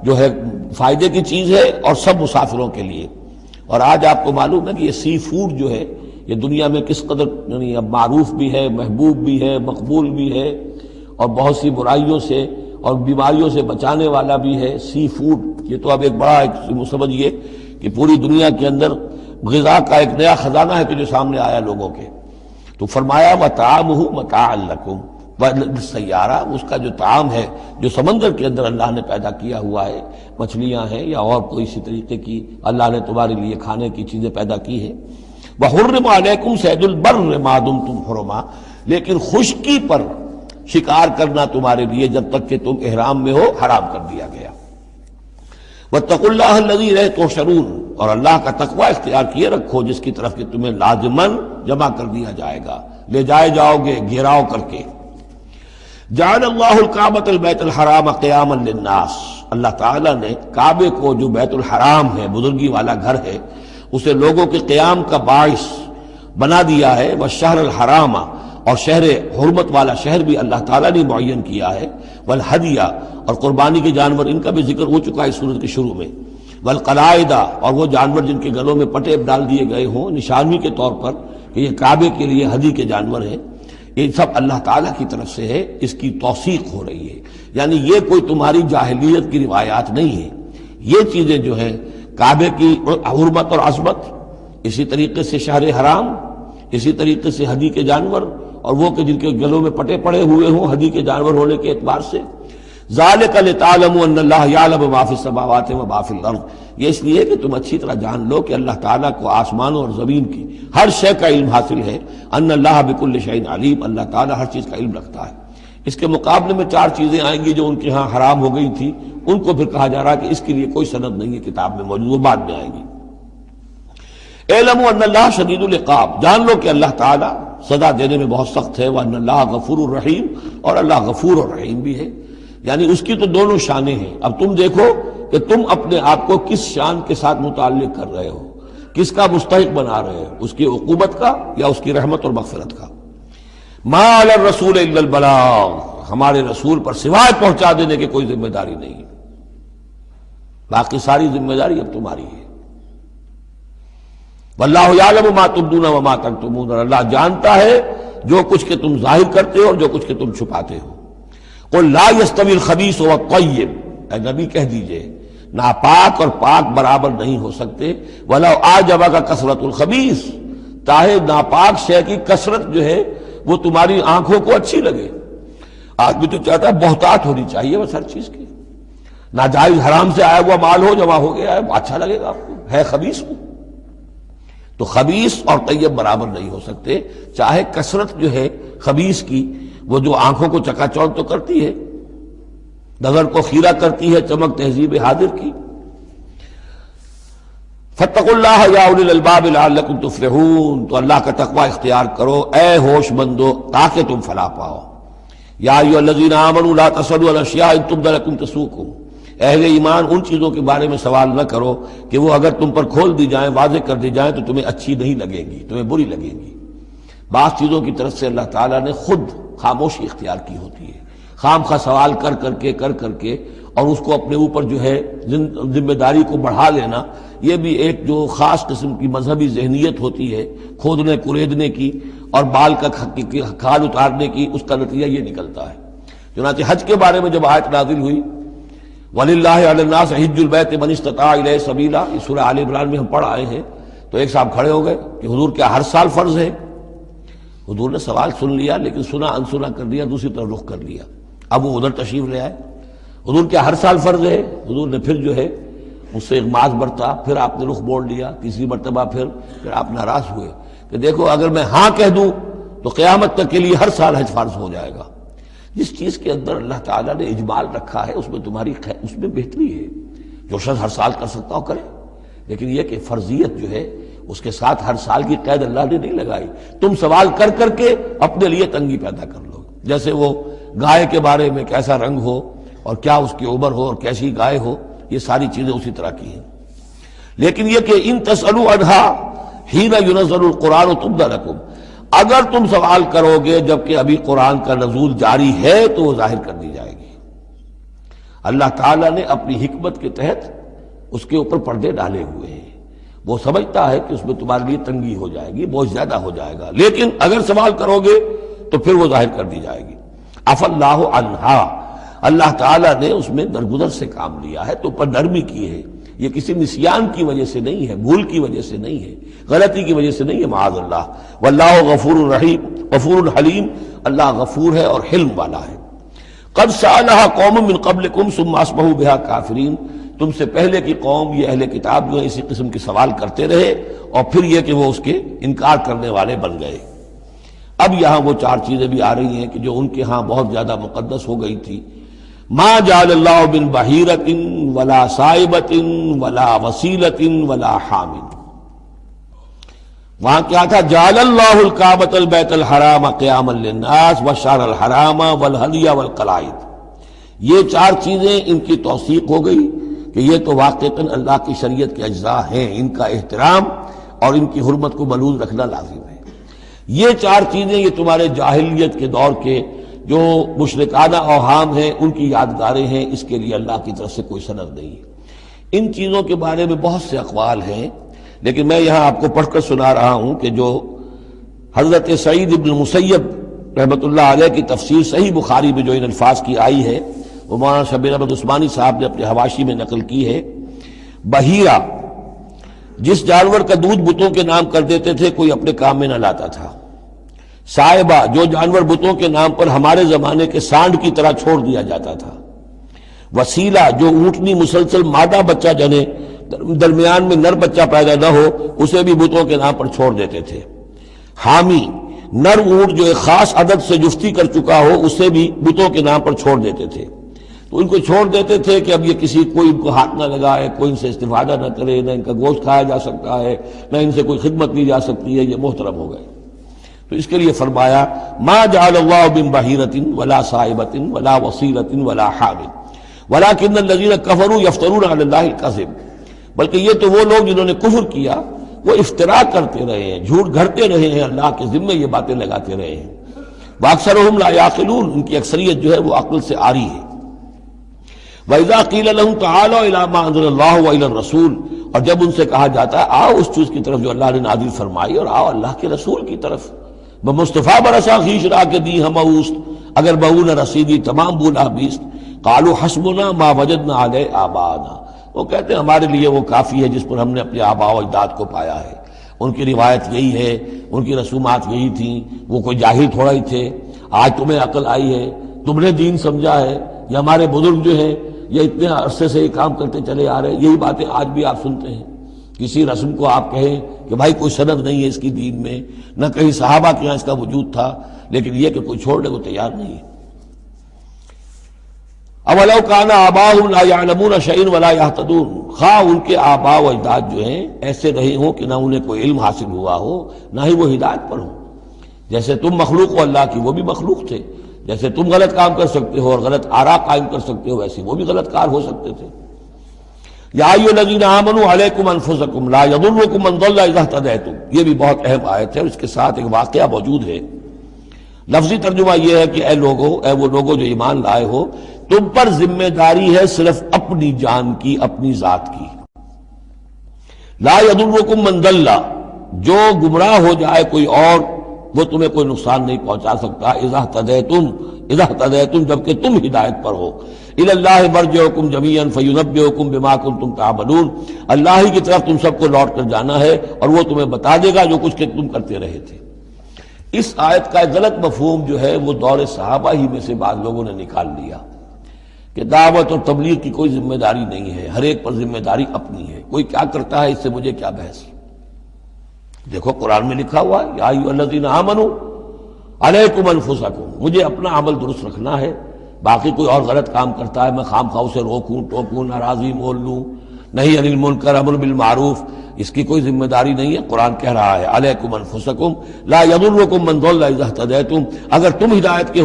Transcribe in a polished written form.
جو ہے فائدے کی چیز ہے اور سب مسافروں کے لیے۔ اور آج آپ کو معلوم ہے کہ یہ سی فوڈ جو ہے یہ دنیا میں کس قدر یعنی اب معروف بھی ہے، محبوب بھی ہے، مقبول بھی ہے، اور بہت سی برائیوں سے اور بیماریوں سے بچانے والا بھی ہے۔ سی فوڈ یہ تو اب ایک بڑا سمجھیے کہ پوری دنیا کے اندر غذا کا ایک نیا خزانہ ہے کہ جو سامنے آیا لوگوں کے۔ تو فرمایا وَطَعَامُهُ مَتَاعًا لَكُمْ وَلِلسَّيَّارَةِ، اس کا جو طعام ہے جو سمندر کے اندر اللہ نے پیدا کیا ہوا ہے، مچھلیاں ہیں یا اور کوئی اسی طریقے کی اللہ نے تمہارے لیے کھانے کی چیزیں پیدا کی ہیں۔ وَحُرِّمَ عَلَيْكُمْ صَيْدُ الْبَرِّ مَا دُمْتُمْ حُرُمًا، لیکن خشکی پر شکار کرنا تمہارے لیے جب تک کہ تم احرام میں ہو حرام کر دیا گیا۔ وَاتَّقُوا اللَّهَ الَّذِي إِلَيْهِ تُحْشَرُونَ، اور اللہ کا تقوی اختیار کیے رکھو جس کی طرف کہ تمہیں لازماً جمع کر دیا جائے گا، لے جائے جاؤ گے گھیراؤ کر کے۔ جعل اللہ الکعبۃ البیت الحرام قیاما للناس، اللہ تعالیٰ نے کعبے کو جو بیت الحرام ہے، بزرگی والا گھر ہے، اسے لوگوں کے قیام کا باعث بنا دیا ہے۔ والشہر الحرام، اور شہر حرمت والا شہر بھی اللہ تعالیٰ نے معین کیا ہے۔ والہدیہ، اور قربانی کے جانور ان کا بھی ذکر ہو چکا ہے سورت کے شروع میں۔ والقلائد، اور وہ جانور جن کے گلوں میں پٹے ڈال دیے گئے ہوں نشانی کے طور پر کہ یہ کعبے کے لیے ہدی کے جانور ہیں، یہ سب اللہ تعالیٰ کی طرف سے ہے، اس کی توثیق ہو رہی ہے۔ یعنی یہ کوئی تمہاری جاہلیت کی روایات نہیں ہے، یہ چیزیں جو ہیں کعبے کی حرمت اور عظمت، اسی طریقے سے شہر حرام، اسی طریقے سے ہدی کے جانور، اور وہ کہ جن کے گلوں میں پٹے پڑے ہوئے ہوں ہدی کے جانور ہونے کے اعتبار سے۔ ذالک لتعلموا ان اللہ یعلم ما فی السماوات و ما فی الارض، یہ اس لیے کہ تم اچھی طرح جان لو کہ اللہ تعالیٰ کو آسمانوں اور زمین کی ہر شے کا علم حاصل ہے۔ ان اللہ بکل شیء علیم، اللہ تعالیٰ ہر چیز کا علم رکھتا ہے۔ اس کے مقابلے میں 4 چیزیں آئیں گی جو ان کے ہاں حرام ہو گئی تھی، ان کو پھر کہا جا رہا کہ اس کے لیے کوئی سند نہیں ہے کتاب میں موجود، وہ بعد میں آئیں گی۔ اعلموا ان اللہ شدید العقاب، جان لو کہ اللہ تعالیٰ سزا دینے میں بہت سخت ہے۔ وان اللہ غفور الرحیم، اور اللہ غفور الرحیم بھی ہے، یعنی اس کی تو دونوں شانیں ہیں۔ اب تم دیکھو کہ تم اپنے آپ کو کس شان کے ساتھ متعلق کر رہے ہو، کس کا مستحق بنا رہے ہو، اس کی عقوبت کا یا اس کی رحمت اور مغفرت کا۔ ما علی الرسول الا البلاغ، ہمارے رسول پر سوائے پہنچا دینے کی کوئی ذمہ داری نہیں، باقی ساری ذمہ داری اب تمہاری ہے۔ واللہ یعلم ما تبدون وما تکتمون، اور اللہ جانتا ہے جو کچھ کہ تم ظاہر کرتے ہو اور جو کچھ کہ تم چھپاتے ہو۔ قل لا يستوي الخبيث والطيب، اے نبی کہہ دیجئے ناپاک اور پاک برابر نہیں ہو سکتے۔ ولو اعجبك كثرة الخبيث، چاہے ناپاک شے کی کثرت جو ہے وہ تمہاری آنکھوں کو اچھی لگے۔ آدمی تو چاہتا ہے بہتات ہونی چاہیے بس ہر چیز کی، ناجائز حرام سے آیا ہوا مال ہو جمع ہو گیا ہے اچھا لگے گا آپ کو، ہے خبیث ہو۔ تو خبیث اور طیب برابر نہیں ہو سکتے، چاہے کثرت جو ہے خبیث کی وہ جو آنکھوں کو چکا چوند تو کرتی ہے، نظر کو خیرہ کرتی ہے، چمک تہذیب حاضر کی۔ فاتقوا اللہ یا اولی الالباب لعلکم تفلحون، تو اللہ کا تقوی اختیار کرو اے ہوش مندو تاکہ تم فلاح پاؤ۔ یا ایھا الذین آمنوا لا تسألوا عن اشیاء ان تبد لکم تسؤکم، اہل ایمان ان چیزوں کے بارے میں سوال نہ کرو کہ وہ اگر تم پر کھول دی جائیں، واضح کر دی جائیں تو تمہیں اچھی نہیں لگیں گی، تمہیں بری لگیں گی۔ بعض چیزوں کی طرف سے اللہ تعالیٰ نے خود خاموشی اختیار کی ہوتی ہے، خام خواہ سوال کر کر کے اور اس کو اپنے اوپر جو ہے ذمہ داری کو بڑھا لینا، یہ بھی ایک جو خاص قسم کی مذہبی ذہنیت ہوتی ہے، کھودنے کریدنے کی اور بال کا کھال اتارنے کی، اس کا نتیجہ یہ نکلتا ہے۔ چنانچہ حج کے بارے میں جب آیت نازل ہوئی وَلِلَّهِ عَلَى النَّاسِ حِجُّ الْبَيْتِ مَنِ اسْتَطَاعَ إِلَيْهِ سَبِيلًا، یہ سورہ آل عمران میں ہم پڑھ آئے ہیں۔ تو ایک صاحب کھڑے ہو گئے کہ حضور کیا ہر سال فرض ہے؟ حضور نے سوال سن لیا لیکن سنا انسنا کر دیا، دوسری طرف رخ کر لیا۔ اب وہ ادھر تشریف لے آئے، حضور کیا ہر سال فرض ہے؟ حضور نے پھر جو ہے اس سے اغماض برتا، پھر آپ نے رخ موڑ لیا، تیسری مرتبہ پھر آپ ناراض ہوئے کہ دیکھو اگر میں ہاں کہہ دوں تو قیامت تک کے لیے ہر سال حج فرض ہو جائے گا۔ جس چیز کے اندر اللہ تعالیٰ نے اجمال رکھا ہے اس میں تمہاری اس میں بہتری ہے، جو شخص ہر سال کر سکتا ہو کرے، لیکن یہ کہ فرضیت جو ہے اس کے ساتھ ہر سال کی قید اللہ نے نہیں لگائی۔ تم سوال کر کے اپنے لیے تنگی پیدا کر لو، جیسے وہ گائے کے بارے میں کیسا رنگ ہو اور کیا اس کی عمر ہو اور کیسی گائے ہو، یہ ساری چیزیں اسی طرح کی ہیں۔ لیکن یہ کہ ان تسألوا عنہا حین ینزل القرآن تبد لکم، اگر تم سوال کرو گے جبکہ ابھی قرآن کا نزول جاری ہے تو وہ ظاہر کر دی جائے گی۔ اللہ تعالیٰ نے اپنی حکمت کے تحت اس کے اوپر پردے ڈالے ہوئے ہیں. وہ سمجھتا ہے کہ اس میں تمہارے لیے تنگی ہو جائے گی، بہت زیادہ ہو جائے گا، لیکن اگر سوال کرو گے تو پھر وہ ظاہر کر دی جائے گی. عفا اللہ عنہا، اللہ تعالیٰ نے اس میں درگزر سے کام لیا ہے، تو پر نرمی کی ہے. یہ کسی نسیان کی وجہ سے نہیں ہے، بھول کی وجہ سے نہیں ہے، غلطی کی وجہ سے نہیں ہے، معاذ اللہ. واللہ غفور رحیم، غفور حلیم، اللہ غفور ہے اور حلم والا ہے. قد سألها قوم من قبلکم ثم اصبحوا بها کافرین، تم سے پہلے کی قوم یہ اہل کتاب جو ہے اسی قسم کے سوال کرتے رہے اور پھر یہ کہ وہ اس کے انکار کرنے والے بن گئے. اب یہاں وہ چار چیزیں بھی آ رہی ہیں کہ جو ان کے ہاں بہت زیادہ مقدس ہو گئی تھی. ما جعل اللہ من بحیرۃ ولا صائبۃ ولا وسیلۃ ولا حام. وہاں کیا تھا؟ جعل اللہ الکعبۃ البیت الحرام قیاما للناس والشہر الحرام والہدی والقلائد. یہ چار چیزیں ان کی توثیق ہو گئی کہ یہ تو واقعتاً اللہ کی شریعت کے اجزاء ہیں، ان کا احترام اور ان کی حرمت کو ملوث رکھنا لازم ہے. یہ چار چیزیں یہ تمہارے جاہلیت کے دور کے جو مشرکانہ اوہام ہیں ان کی یادگاریں ہیں، اس کے لیے اللہ کی طرف سے کوئی سند نہیں ہے. ان چیزوں کے بارے میں بہت سے اقوال ہیں، لیکن میں یہاں آپ کو پڑھ کر سنا رہا ہوں کہ جو حضرت سعید ابن مسیب رحمۃ اللہ علیہ کی تفسیر صحیح بخاری میں جو ان الفاظ کی آئی ہے وہ مولانا شبیر احمد عثمانی صاحب نے اپنے حواشی میں نقل کی ہے. بحیرہ جس جانور کا دودھ بتوں کے نام کر دیتے تھے، کوئی اپنے کام میں نہ لاتا تھا. صائبہ جو جانور بتوں کے نام پر ہمارے زمانے کے سانڈ کی طرح چھوڑ دیا جاتا تھا. وسیلہ جو اونٹنی مسلسل مادہ بچہ جنے درمیان میں نر بچہ پیدا نہ ہو اسے بھی بتوں کے نام پر چھوڑ دیتے تھے. حامی نر اونٹ جو ایک خاص عدد سے جفتی کر چکا ہو اسے بھی بتوں کے نام پر چھوڑ دیتے تھے. تو ان کو چھوڑ دیتے تھے کہ اب یہ کسی کوئی ان کو ہاتھ نہ لگائے، کوئی ان سے استفادہ نہ کرے، نہ ان کا گوشت کھایا جا سکتا ہے، نہ ان سے کوئی خدمت لی جا سکتی ہے، یہ محترم ہو گئے. تو اس کے لیے فرمایا ما جعل اللہ من بحیرۃ ولا صائبۃ ولا وسیلۃ ولا حام ولکن الذین کفروا یفترون علی اللہ الکذب. بلکہ یہ تو وہ لوگ جنہوں نے کفر کیا وہ افترا کرتے رہے ہیں، جھوٹ گھڑتے رہے ہیں، اللہ کے ذمے یہ باتیں لگاتے رہے ہیں. واکثرهم لا یعقلون، ان کی اکثریت جو ہے وہ عقل سے عاری ہے. وَإِذَا قِيلَ لَهُمْ تَعَالَوْا إِلَىٰ مَا أَنزَلَ اللَّهُ وَإِلَى الرَّسُولِ، اور جب ان سے کہا جاتا ہے آؤ اس چیز کی طرف جو اللہ نے نازل فرمائی اور آؤ اللہ کے رسول کی طرف. بمصطفیٰ برسا خیش را کے دی ہم اوست، اگر بہو نہ رسیدی تمام بولا بیست. قالوا حسبنا ما وجدنا علیہ آباءنا، وہ کہتے ہیں ہمارے لیے وہ کافی ہے جس پر ہم نے اپنے آباء و اجداد کو پایا ہے. ان کی روایت یہی ہے، ان کی رسومات یہی تھیں، وہ کوئی جاہل تھوڑا ہی تھے. آج تمہیں عقل آئی ہے، تم نے دین سمجھا ہے، یہ ہمارے بزرگ جو ہیں یہ اتنے عرصے سے یہ کام کرتے چلے آ رہے ہیں. یہی باتیں آج بھی آپ سنتے ہیں. کسی رسم کو آپ کہیں کہ بھائی کوئی سند نہیں ہے اس کی دین میں، نہ کہیں صحابہ کے یہاں اس کا وجود تھا، لیکن یہ کہ کوئی چھوڑنے کو تیار نہیں ہے. اولو کان آباؤہم لا یعلمون شیئا ولا یہتدون، خواہ ان کے آباء و اجداد جو ہیں ایسے رہے ہوں کہ نہ انہیں کوئی علم حاصل ہوا ہو نہ ہی وہ ہدایت پر ہوں. جیسے تم مخلوق ہو اللہ کی، وہ بھی مخلوق تھے. جیسے تم غلط کام کر سکتے ہو اور غلط آراء قائم کر سکتے ہو ویسے وہ بھی غلط کار ہو سکتے تھے. یا ایھا الذین آمنوا علیکم انفسکم لا یضرکم من ضل اذا اہتدیتم، یہ بھی بہت اہم آیت ہے اور اس کے ساتھ ایک واقعہ موجود ہے. لفظی ترجمہ یہ ہے کہ اے لوگو، اے وہ لوگو جو ایمان لائے ہو، تم پر ذمہ داری ہے صرف اپنی جان کی، اپنی ذات کی. لا یضرکم من ضل، جو گمراہ ہو جائے کوئی اور وہ تمہیں کوئی نقصان نہیں پہنچا سکتا. اذا اہتدیتم جبکہ تم ہدایت پر ہو. الی اللہ مرجعکم جمیعا فینبئکم بما کنتم تعملون، اللہ ہی کی طرف تم سب کو لوٹ کر جانا ہے اور وہ تمہیں بتا دے گا جو کچھ کہ تم کرتے رہے تھے. اس آیت کا ایک غلط مفہوم جو ہے وہ دور صحابہ ہی میں سے بعض لوگوں نے نکال لیا کہ دعوت اور تبلیغ کی کوئی ذمہ داری نہیں ہے، ہر ایک پر ذمہ داری اپنی ہے. کوئی کیا کرتا ہے اس سے مجھے کیا بحث. دیکھو قرآن میں لکھا ہوا ہے یا ایھا الذین آمنوا علیکم انفسکم، مجھے اپنا عمل درست رکھنا ہے. باقی کوئی اور غلط کام کرتا ہے میں خام خواہ اسے روکوں ٹوکوں ناراضی مول لوں، نہیں عن المنکر امر بالمعروف، اس کی کوئی ذمہ داری نہیں ہے. قرآن کہہ رہا ہے علیکم انفسکم لا یضرکم من ضل اذا اہتدیتم، اگر تم ہدایت کے